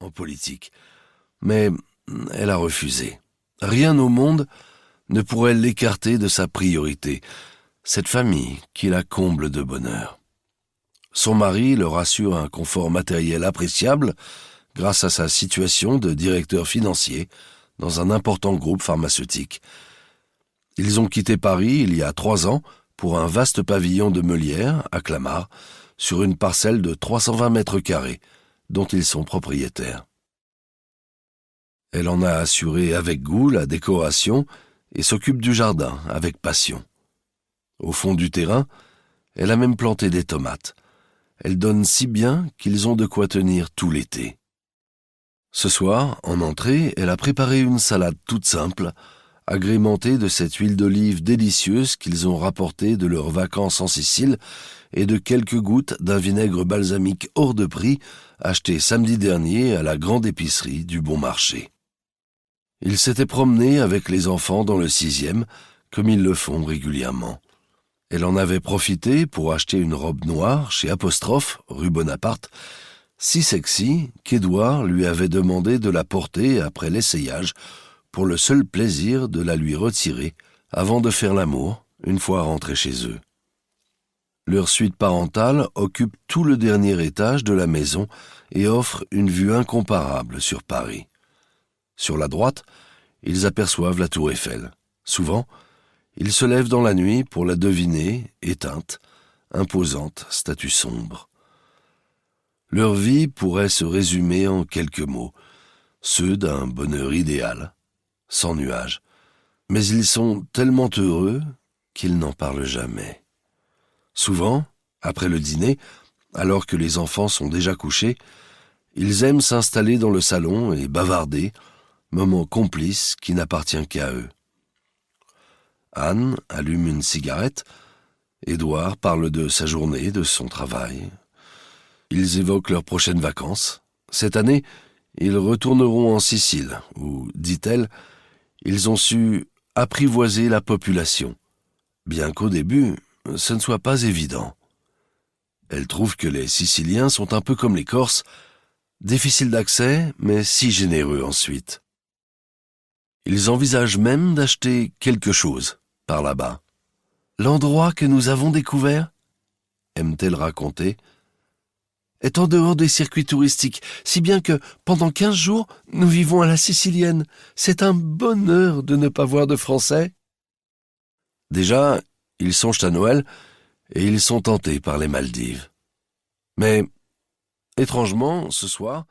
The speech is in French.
en politique. Mais elle a refusé. Rien au monde ne pourrait l'écarter de sa priorité, cette famille qui la comble de bonheur. Son mari leur assure un confort matériel appréciable grâce à sa situation de directeur financier dans un important groupe pharmaceutique. Ils ont quitté Paris il y a 3 ans pour un vaste pavillon de Meulière, à Clamart, sur une parcelle de 320 mètres carrés, dont ils sont propriétaires. Elle en a assuré avec goût la décoration et s'occupe du jardin avec passion. Au fond du terrain, elle a même planté des tomates. Elle donne si bien qu'ils ont de quoi tenir tout l'été. Ce soir, en entrée, elle a préparé une salade toute simple, agrémentée de cette huile d'olive délicieuse qu'ils ont rapportée de leurs vacances en Sicile et de quelques gouttes d'un vinaigre balsamique hors de prix acheté samedi dernier à la grande épicerie du Bon Marché. Ils s'étaient promenés avec les enfants dans le 6e, comme ils le font régulièrement. Elle en avait profité pour acheter une robe noire chez Apostrophe, rue Bonaparte, si sexy qu'Édouard lui avait demandé de la porter après l'essayage pour le seul plaisir de la lui retirer avant de faire l'amour une fois rentrés chez eux. Leur suite parentale occupe tout le dernier étage de la maison et offre une vue incomparable sur Paris. Sur la droite, ils aperçoivent la tour Eiffel. Souvent, ils se lèvent dans la nuit pour la deviner, éteinte, imposante statue sombre. Leur vie pourrait se résumer en quelques mots, ceux d'un bonheur idéal, sans nuages. Mais ils sont tellement heureux qu'ils n'en parlent jamais. Souvent, après le dîner, alors que les enfants sont déjà couchés, ils aiment s'installer dans le salon et bavarder, moment complice qui n'appartient qu'à eux. Anne allume une cigarette. Édouard parle de sa journée, de son travail. Ils évoquent leurs prochaines vacances. Cette année, ils retourneront en Sicile, où, dit-elle, ils ont su apprivoiser la population, bien qu'au début, ce ne soit pas évident. Elle trouve que les Siciliens sont un peu comme les Corses, difficiles d'accès, mais si généreux ensuite. Ils envisagent même d'acheter quelque chose par là-bas. L'endroit que nous avons découvert, aime-t-elle raconter, est en dehors des circuits touristiques, si bien que, pendant 15 jours, nous vivons à la sicilienne. C'est un bonheur de ne pas voir de Français. Déjà, ils songent à Noël, et ils sont tentés par les Maldives. Mais, étrangement, ce soir,